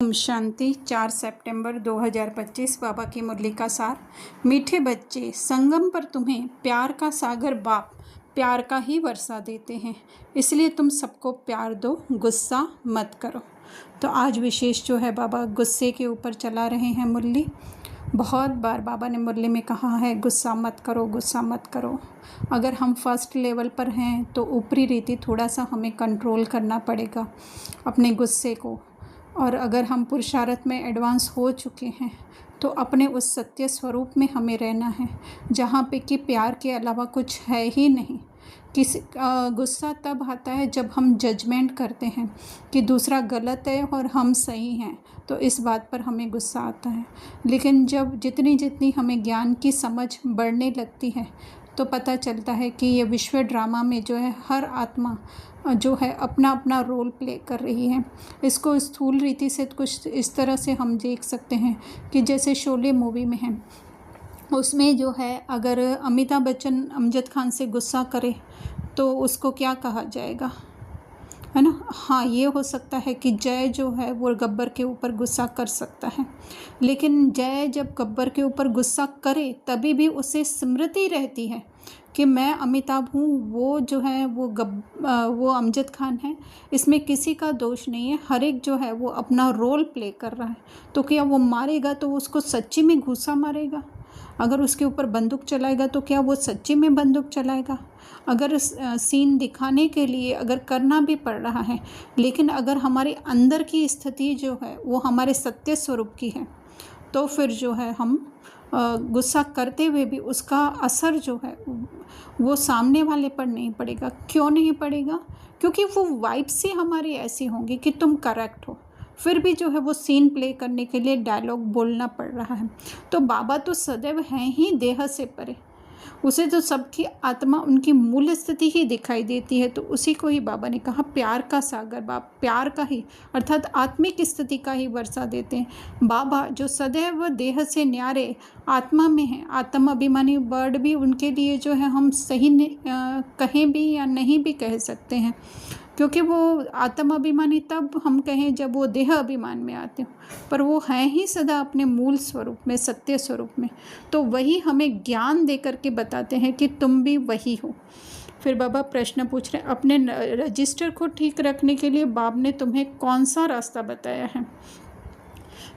ओम शांति। 4 सितंबर 2025 बाबा की मुरली का सार। मीठे बच्चे, संगम पर तुम्हें प्यार का सागर बाप प्यार का ही वर्षा देते हैं, इसलिए तुम सबको प्यार दो, गुस्सा मत करो। तो आज विशेष जो है बाबा गुस्से के ऊपर चला रहे हैं मुरली। बहुत बार बाबा ने मुरली में कहा है गुस्सा मत करो, गुस्सा मत करो। अगर हम फर्स्ट लेवल पर हैं तो ऊपरी रीति थोड़ा सा हमें कंट्रोल करना पड़ेगा अपने गुस्से को, और अगर हम पुरुषार्थ में एडवांस हो चुके हैं तो अपने उस सत्य स्वरूप में हमें रहना है जहाँ पे कि प्यार के अलावा कुछ है ही नहीं। गुस्सा तब आता है जब हम जजमेंट करते हैं कि दूसरा गलत है और हम सही हैं, तो इस बात पर हमें गुस्सा आता है। लेकिन जब जितनी जितनी हमें ज्ञान की समझ बढ़ने लगती है तो पता चलता है कि ये विश्व ड्रामा में जो है हर आत्मा जो है अपना अपना रोल प्ले कर रही है। इसको स्थूल रीति से कुछ इस तरह से हम देख सकते हैं कि जैसे शोले मूवी में है, उसमें जो है अगर अमिताभ बच्चन अमजद खान से गुस्सा करे तो उसको क्या कहा जाएगा, है ना। हाँ, ये हो सकता है कि जय जो है वो गब्बर के ऊपर गुस्सा कर सकता है, लेकिन जय जब गब्बर के ऊपर गुस्सा करे तभी भी उसे स्मृति रहती है कि मैं अमिताभ हूँ, वो जो है वो अमजद खान है। इसमें किसी का दोष नहीं है, हर एक जो है वो अपना रोल प्ले कर रहा है। तो क्या वो मारेगा तो उसको सच्ची में घूसा मारेगा? अगर उसके ऊपर बंदूक चलाएगा तो क्या वो सच्ची में बंदूक चलाएगा? अगर सीन दिखाने के लिए अगर करना भी पड़ रहा है, लेकिन अगर हमारे अंदर की स्थिति जो है वो हमारे सत्य स्वरूप की है तो फिर जो है हम गुस्सा करते हुए भी उसका असर जो है वो सामने वाले पर नहीं पड़ेगा। क्यों नहीं पड़ेगा? क्योंकि वो वाइब्स ही हमारी ऐसी होंगी कि तुम करेक्ट हो, फिर भी जो है वो सीन प्ले करने के लिए डायलॉग बोलना पड़ रहा है। तो बाबा तो सदैव हैं ही देह से परे, उसे तो सबकी आत्मा उनकी मूल स्थिति ही दिखाई देती है। तो उसी को ही बाबा ने कहा प्यार का सागर बाप प्यार का ही अर्थात आत्मिक स्थिति का ही वर्षा देते हैं। बाबा जो सदैव देह से न्यारे आत्मा में हैं, आत्म अभिमानी वर्ड भी उनके लिए जो है हम सही कहें भी या नहीं भी कह सकते हैं, क्योंकि वो आत्म अभिमानी तब हम कहें जब वो देह अभिमान में आते हो, पर वो हैं ही सदा अपने मूल स्वरूप में, सत्य स्वरूप में। तो वही हमें ज्ञान दे करके बताते हैं कि तुम भी वही हो। फिर बाबा प्रश्न पूछ रहे हैं, अपने रजिस्टर को ठीक रखने के लिए बाप ने तुम्हें कौन सा रास्ता बताया है?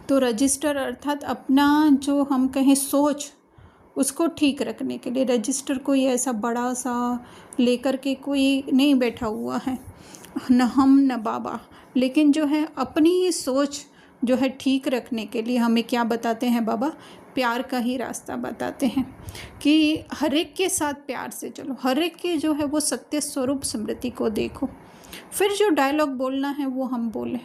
तो रजिस्टर अर्थात अपना जो हम कहें सोच, उसको ठीक रखने के लिए रजिस्टर कोई ऐसा बड़ा सा लेकर के कोई नहीं बैठा हुआ है, न हम न बाबा, लेकिन जो है अपनी सोच जो है ठीक रखने के लिए हमें क्या बताते हैं बाबा? प्यार का ही रास्ता बताते हैं कि हर एक के साथ प्यार से चलो, हर एक के जो है वो सत्य स्वरूप स्मृति को देखो। फिर जो डायलॉग बोलना है वो हम बोलें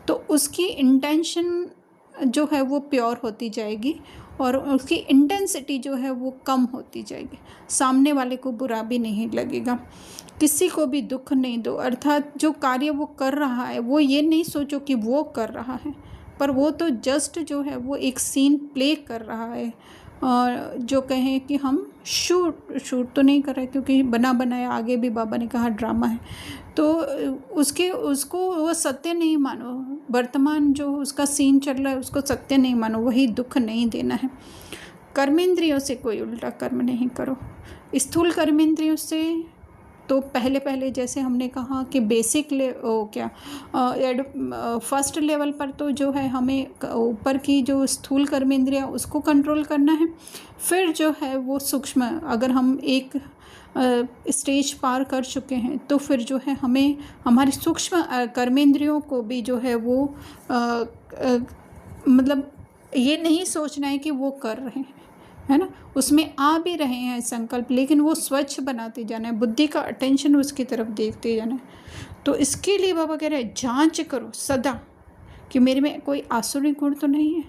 तो उसकी इंटेंशन जो है वो प्योर होती जाएगी और उसकी इंटेंसिटी जो है वो कम होती जाएगी। सामने वाले को बुरा भी नहीं लगेगा, किसी को भी दुख नहीं दो। अर्थात जो कार्य वो कर रहा है वो ये नहीं सोचो कि वो कर रहा है, पर वो तो जस्ट जो है वो एक सीन प्ले कर रहा है। और जो कहें कि हम शूट तो नहीं कर रहे, क्योंकि बना बनाया आगे भी बाबा ने कहा ड्रामा है, तो उसको वो सत्य नहीं मानो। वर्तमान जो उसका सीन चल रहा है उसको सत्य नहीं मानो, वही दुख नहीं देना है। कर्मेंद्रियों से कोई उल्टा कर्म नहीं करो। स्थूल कर्मेंद्रियों से तो पहले जैसे हमने कहा कि फर्स्ट लेवल पर तो जो है हमें ऊपर की जो स्थूल कर्मेंद्रियाँ उसको कंट्रोल करना है। फिर जो है वो सूक्ष्म, अगर हम एक स्टेज पार कर चुके हैं तो फिर जो है हमें हमारी सूक्ष्म कर्मेंद्रियों को भी जो है वो मतलब ये नहीं सोचना है कि वो कर रहे हैं, है ना, उसमें आ भी रहे हैं संकल्प, लेकिन वो स्वच्छ बनाते जाना है, बुद्धि का अटेंशन उसकी तरफ देखते जाना है। तो इसके लिए बाबा कह रहे हैं जांच करो सदा कि मेरे में कोई आसुरी गुण तो नहीं है,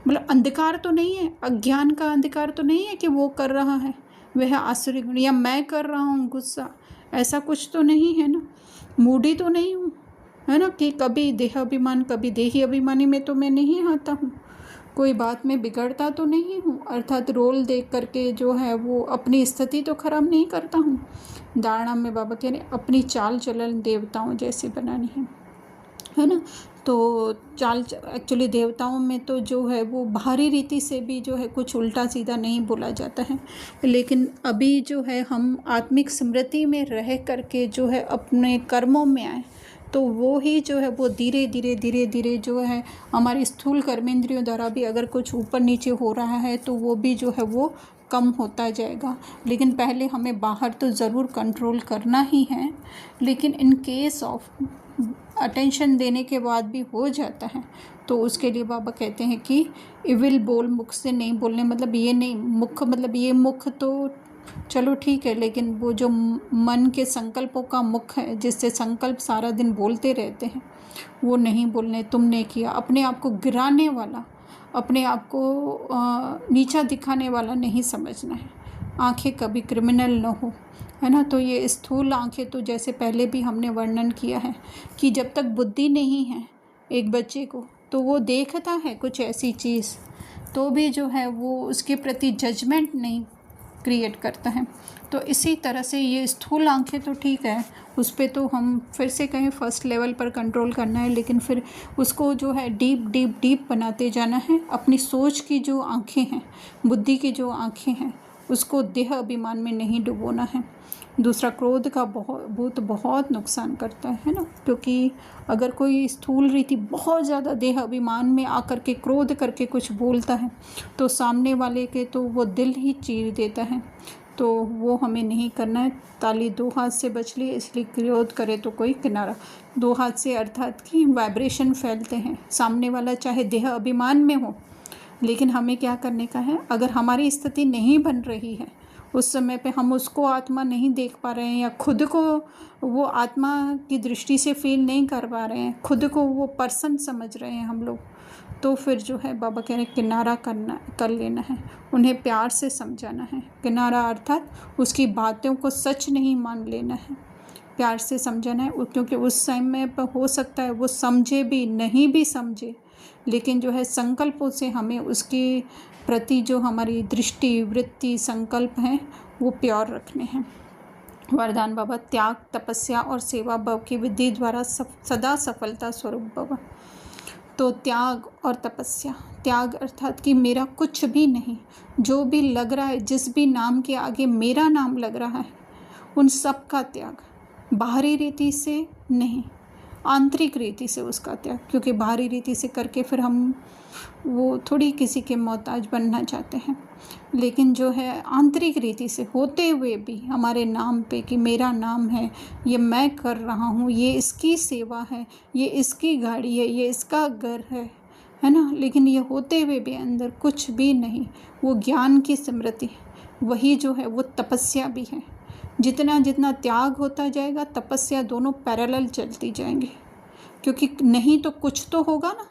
मतलब अंधकार तो नहीं है, अज्ञान का अंधकार तो नहीं है कि वो कर रहा है वह आसुरी गुण, या मैं कर रहा हूँ गुस्सा, ऐसा कुछ तो नहीं है ना। मूडी तो नहीं हूँ, है ना, कि कभी देह अभिमान कभी देही अभिमानी में तो मैं नहीं आता हूँ, कोई बात में बिगड़ता तो नहीं हूँ, अर्थात रोल देख करके जो है वो अपनी स्थिति तो खराब नहीं करता हूँ। धारणा में बाबा कह रहे अपनी चाल चलन देवताओं जैसी बनानी है। है ना। तो चाल एक्चुअली देवताओं में तो जो है वो बाहरी रीति से भी जो है कुछ उल्टा सीधा नहीं बोला जाता है, लेकिन अभी जो है हम आत्मिक स्मृति में रह करके जो है अपने कर्मों में आए, तो वो ही जो है वो धीरे धीरे जो है हमारी स्थूल कर्मेंद्रियों द्वारा भी अगर कुछ ऊपर नीचे हो रहा है तो वो भी जो है वो कम होता जाएगा। लेकिन पहले हमें बाहर तो ज़रूर कंट्रोल करना ही है, लेकिन इन केस ऑफ अटेंशन देने के बाद भी हो जाता है तो उसके लिए बाबा कहते हैं कि इविल बोल मुख से नहीं बोलने, मतलब ये नहीं मुख, मतलब ये मुख तो चलो ठीक है, लेकिन वो जो मन के संकल्पों का मुख है जिससे संकल्प सारा दिन बोलते रहते हैं वो नहीं बोलने। तुमने किया अपने आप को गिराने वाला, अपने आप को नीचा दिखाने वाला नहीं समझना है। आंखें कभी क्रिमिनल न हो, है ना। तो ये स्थूल आंखें तो जैसे पहले भी हमने वर्णन किया है कि जब तक बुद्धि नहीं है एक बच्चे को तो वो देखता है कुछ ऐसी चीज़ तो भी जो है वो उसके प्रति जजमेंट नहीं क्रिएट करता है। तो इसी तरह से ये स्थूल आंखें तो ठीक है, उस पर तो हम फिर से कहें फर्स्ट लेवल पर कंट्रोल करना है, लेकिन फिर उसको जो है डीप बनाते जाना है। अपनी सोच की जो आंखें हैं, बुद्धि की जो आंखें हैं, उसको देह अभिमान में नहीं डुबोना है। दूसरा, क्रोध का बहुत नुकसान करता है ना, क्योंकि अगर कोई स्थूल रीति बहुत ज़्यादा देह अभिमान में आकर के क्रोध करके कुछ बोलता है तो सामने वाले के तो वो दिल ही चीर देता है, तो वो हमें नहीं करना है। ताली दो हाथ से बच ली, इसलिए क्रोध करे तो कोई किनारा। दो हाथ से अर्थात कि वाइब्रेशन फैलते हैं, सामने वाला चाहे देह अभिमान में हो, लेकिन हमें क्या करने का है, अगर हमारी स्थिति नहीं बन रही है उस समय पे हम उसको आत्मा नहीं देख पा रहे हैं या खुद को वो आत्मा की दृष्टि से फील नहीं कर पा रहे हैं, खुद को वो पर्सन समझ रहे हैं हम लोग, तो फिर जो है बाबा कह रहे हैं किनारा कर लेना है, उन्हें प्यार से समझाना है। किनारा अर्थात उसकी बातों को सच नहीं मान लेना है, प्यार से समझाना है, क्योंकि उस समय पर हो सकता है वो समझे भी नहीं भी समझे, लेकिन जो है संकल्पों से हमें उसकी प्रति जो हमारी दृष्टि वृत्ति संकल्प हैं वो प्योर रखने हैं। वरदान बाबा, त्याग तपस्या और सेवा भाव की विधि द्वारा सदा सफलता स्वरूप भव। तो त्याग और तपस्या, त्याग अर्थात कि मेरा कुछ भी नहीं, जो भी लग रहा है, जिस भी नाम के आगे मेरा नाम लग रहा है उन सब का त्याग, बाहरी रीति से नहीं, आंतरिक रीति से उसका त्याग, क्योंकि बाहरी रीति से करके फिर हम वो थोड़ी किसी के मोहताज बनना चाहते हैं, लेकिन जो है आंतरिक रीति से होते हुए भी हमारे नाम पे कि मेरा नाम है, ये मैं कर रहा हूँ, ये इसकी सेवा है, ये इसकी गाड़ी है, ये इसका घर है ना, लेकिन ये होते हुए भी अंदर कुछ भी नहीं, वो ज्ञान की स्मृति, वही जो है वो तपस्या भी है। जितना जितना त्याग होता जाएगा तपस्या दोनों पैरेलल चलती जाएंगी, क्योंकि नहीं तो कुछ तो होगा ना,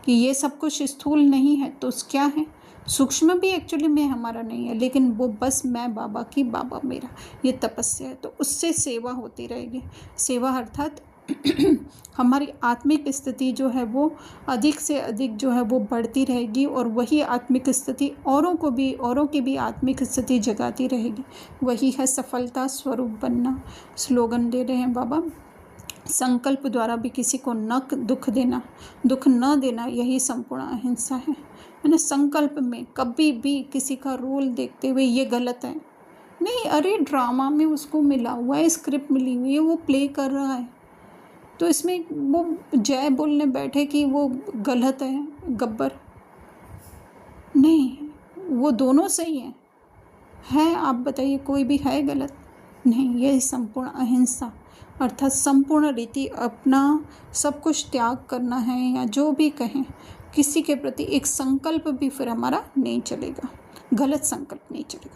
कि ये सब कुछ स्थूल नहीं है तो क्या है, सूक्ष्म भी एक्चुअली में हमारा नहीं है, लेकिन वो बस मैं बाबा की, बाबा मेरा, ये तपस्या है। तो उससे सेवा होती रहेगी। सेवा अर्थात हमारी आत्मिक स्थिति जो है वो अधिक से अधिक जो है वो बढ़ती रहेगी, और वही आत्मिक स्थिति औरों की भी आत्मिक स्थिति जगाती रहेगी। वही है सफलता स्वरूप बनना। स्लोगन दे रहे हैं बाबा, संकल्प द्वारा भी किसी को दुख न देना, यही संपूर्ण अहिंसा है ना। संकल्प में कभी भी किसी का रोल देखते हुए ये गलत है नहीं, अरे ड्रामा में उसको मिला हुआ है, स्क्रिप्ट मिली हुई है, वो प्ले कर रहा है, तो इसमें वो जय बोलने बैठे कि वो गलत है, गब्बर नहीं, वो दोनों सही है आप बताइए, कोई भी है गलत नहीं। यह संपूर्ण अहिंसा अर्थात संपूर्ण रीति, अपना सब कुछ त्याग करना है, या जो भी कहें किसी के प्रति एक संकल्प भी फिर हमारा नहीं चलेगा, गलत संकल्प नहीं चलेगा।